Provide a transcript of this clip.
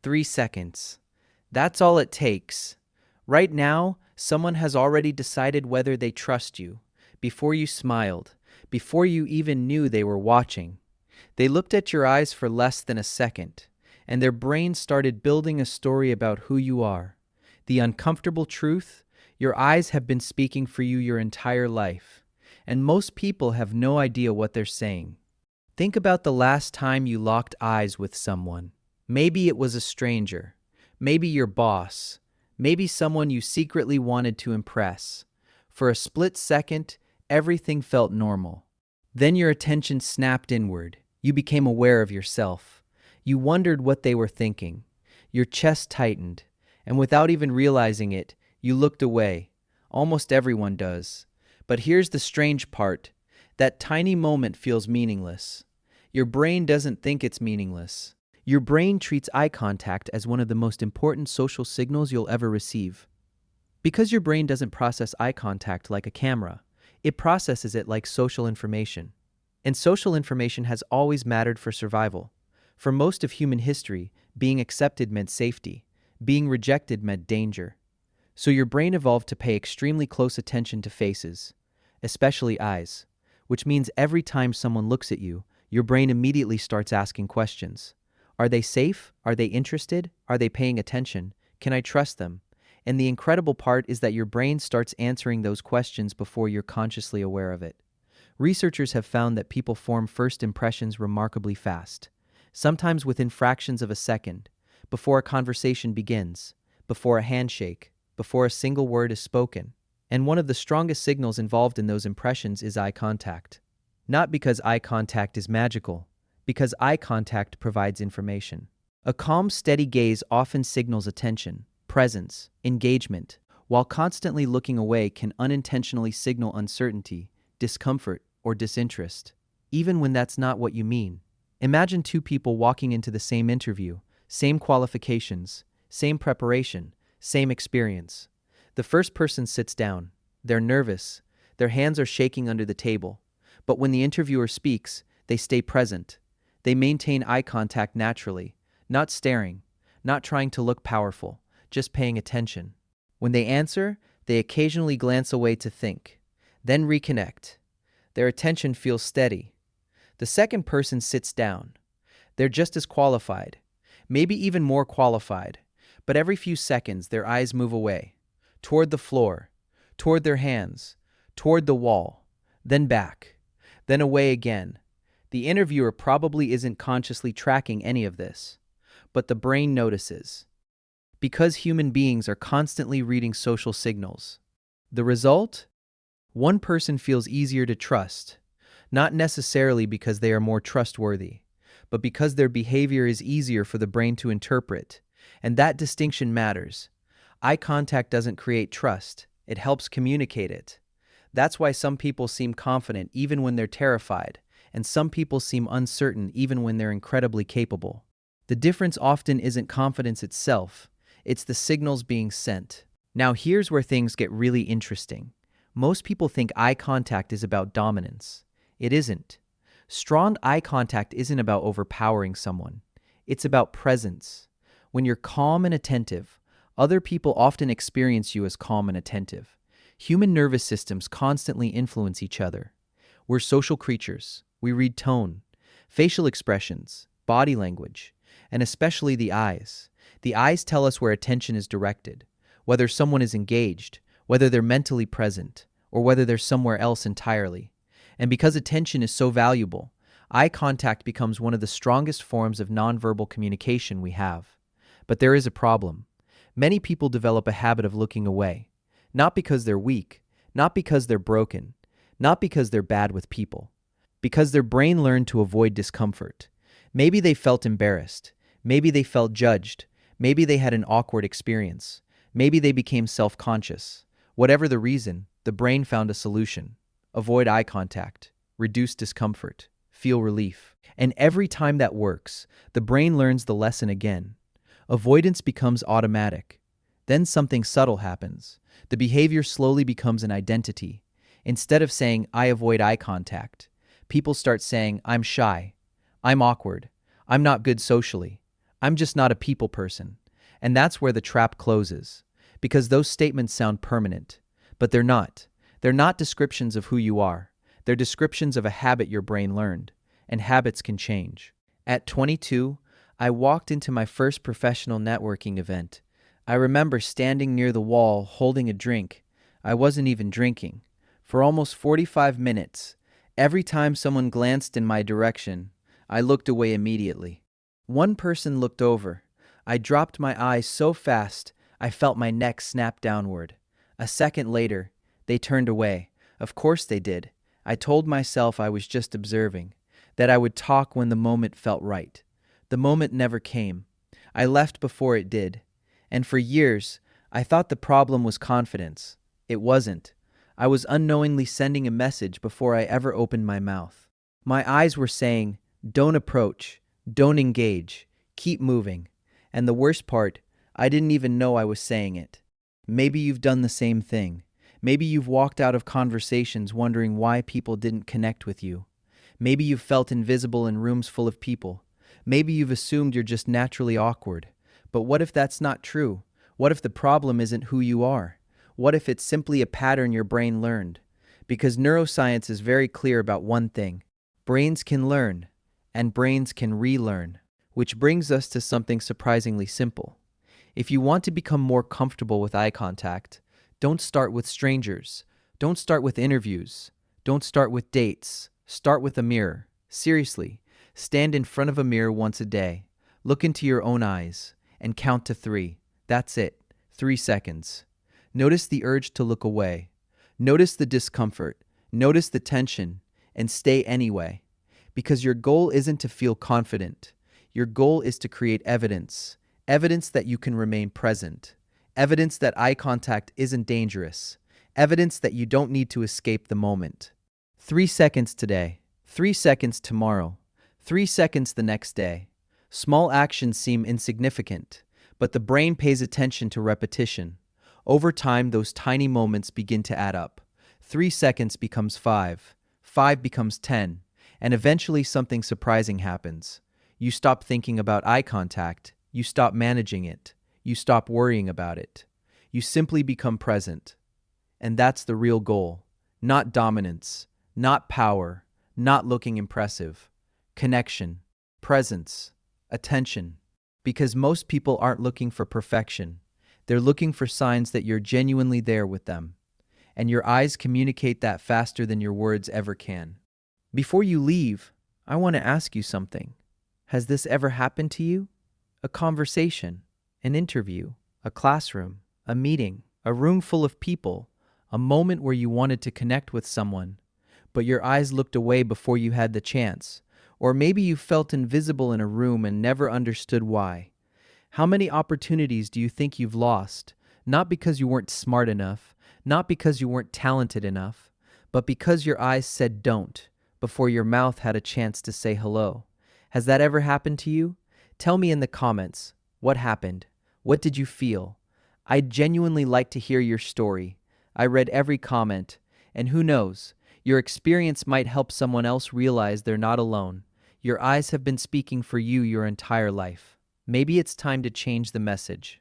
3 seconds. That's all it takes. Right now, someone has already decided whether they trust you, before you smiled, before you even knew they were watching. They looked at your eyes for less than a second, and their brain started building a story about who you are. The uncomfortable truth: your eyes have been speaking for you your entire life, and most people have no idea what they're saying. Think about the last time you locked eyes with someone. Maybe it was a stranger, maybe your boss, maybe someone you secretly wanted to impress. For a split second, everything felt normal. Then your attention snapped inward. You became aware of yourself. You wondered what they were thinking. Your chest tightened, and without even realizing it, you looked away. Almost everyone does. But here's the strange part. That tiny moment feels meaningless. Your brain doesn't think it's meaningless. Your brain treats eye contact as one of the most important social signals you'll ever receive. Because your brain doesn't process eye contact like a camera, it processes it like social information. And social information has always mattered for survival. For most of human history, being accepted meant safety. Being rejected meant danger. So your brain evolved to pay extremely close attention to faces, especially eyes, which means every time someone looks at you, your brain immediately starts asking questions. Are they safe? Are they interested? Are they paying attention? Can I trust them? And the incredible part is that your brain starts answering those questions before you're consciously aware of it. Researchers have found that people form first impressions remarkably fast, sometimes within fractions of a second, before a conversation begins, before a handshake, before a single word is spoken. And one of the strongest signals involved in those impressions is eye contact. Not because eye contact is magical, because eye contact provides information. A calm, steady gaze often signals attention, presence, engagement, while constantly looking away can unintentionally signal uncertainty, discomfort, or disinterest, even when that's not what you mean. Imagine two people walking into the same interview, same qualifications, same preparation, same experience. The first person sits down. They're nervous. Their hands are shaking under the table. But when the interviewer speaks, they stay present. They maintain eye contact naturally, not staring, not trying to look powerful, just paying attention. When they answer, they occasionally glance away to think, then reconnect. Their attention feels steady. The second person sits down. They're just as qualified, maybe even more qualified, but every few seconds their eyes move away, toward the floor, toward their hands, toward the wall, then back, then away again. The interviewer probably isn't consciously tracking any of this, but the brain notices. Because human beings are constantly reading social signals. The result? One person feels easier to trust, not necessarily because they are more trustworthy, but because their behavior is easier for the brain to interpret, and that distinction matters. Eye contact doesn't create trust, it helps communicate it. That's why some people seem confident even when they're terrified, and some people seem uncertain even when they're incredibly capable. The difference often isn't confidence itself, it's the signals being sent. Now here's where things get really interesting. Most people think eye contact is about dominance. It isn't. Strong eye contact isn't about overpowering someone. It's about presence. When you're calm and attentive, other people often experience you as calm and attentive. Human nervous systems constantly influence each other. We're social creatures. We read tone, facial expressions, body language, and especially the eyes. The eyes tell us where attention is directed, whether someone is engaged, whether they're mentally present, or whether they're somewhere else entirely. And because attention is so valuable, eye contact becomes one of the strongest forms of nonverbal communication we have. But there is a problem. Many people develop a habit of looking away, not because they're weak, not because they're broken, not because they're bad with people, because their brain learned to avoid discomfort. Maybe they felt embarrassed, maybe they felt judged, maybe they had an awkward experience, maybe they became self-conscious. Whatever the reason, the brain found a solution. Avoid eye contact, reduce discomfort, feel relief. And every time that works, the brain learns the lesson again. Avoidance becomes automatic. Then something subtle happens. The behavior slowly becomes an identity. Instead of saying, I avoid eye contact, people start saying, I'm shy, I'm awkward, I'm not good socially, I'm just not a people person. And that's where the trap closes. Because those statements sound permanent. But they're not. They're not descriptions of who you are. They're descriptions of a habit your brain learned. And habits can change. At 22, I walked into my first professional networking event. I remember standing near the wall holding a drink. I wasn't even drinking. For almost 45 minutes, every time someone glanced in my direction, I looked away immediately. One person looked over. I dropped my eyes so fast, I felt my neck snap downward. A second later, they turned away. Of course they did. I told myself I was just observing, that I would talk when the moment felt right. The moment never came. I left before it did. And for years, I thought the problem was confidence. It wasn't. I was unknowingly sending a message before I ever opened my mouth. My eyes were saying, don't approach, don't engage, keep moving. And the worst part, I didn't even know I was saying it. Maybe you've done the same thing. Maybe you've walked out of conversations wondering why people didn't connect with you. Maybe you've felt invisible in rooms full of people. Maybe you've assumed you're just naturally awkward. But what if that's not true? What if the problem isn't who you are? What if it's simply a pattern your brain learned? Because neuroscience is very clear about one thing. Brains can learn, and brains can relearn. Which brings us to something surprisingly simple. If you want to become more comfortable with eye contact, don't start with strangers. Don't start with interviews. Don't start with dates. Start with a mirror. Seriously, stand in front of a mirror once a day. Look into your own eyes and count to 3. That's it. 3 seconds. Notice the urge to look away. Notice the discomfort. Notice the tension, and stay anyway. Because your goal isn't to feel confident. Your goal is to create evidence. Evidence that you can remain present. Evidence that eye contact isn't dangerous. Evidence that you don't need to escape the moment. 3 seconds today. 3 seconds tomorrow. 3 seconds the next day. Small actions seem insignificant, but the brain pays attention to repetition. Over time, those tiny moments begin to add up. 3 seconds becomes 5. 5 becomes 10. And eventually something surprising happens. You stop thinking about eye contact. You stop managing it. You stop worrying about it. You simply become present. And that's the real goal. Not dominance. Not power. Not looking impressive. Connection. Presence. Attention. Because most people aren't looking for perfection. They're looking for signs that you're genuinely there with them. And your eyes communicate that faster than your words ever can. Before you leave, I want to ask you something. Has this ever happened to you? A conversation, an interview, a classroom, a meeting, a room full of people, a moment where you wanted to connect with someone, but your eyes looked away before you had the chance. Or maybe you felt invisible in a room and never understood why. How many opportunities do you think you've lost? Not because you weren't smart enough, not because you weren't talented enough, but because your eyes said don't before your mouth had a chance to say hello. Has that ever happened to you? Tell me in the comments. What happened? What did you feel? I'd genuinely like to hear your story. I read every comment, and who knows, your experience might help someone else realize they're not alone. Your eyes have been speaking for you your entire life. Maybe it's time to change the message.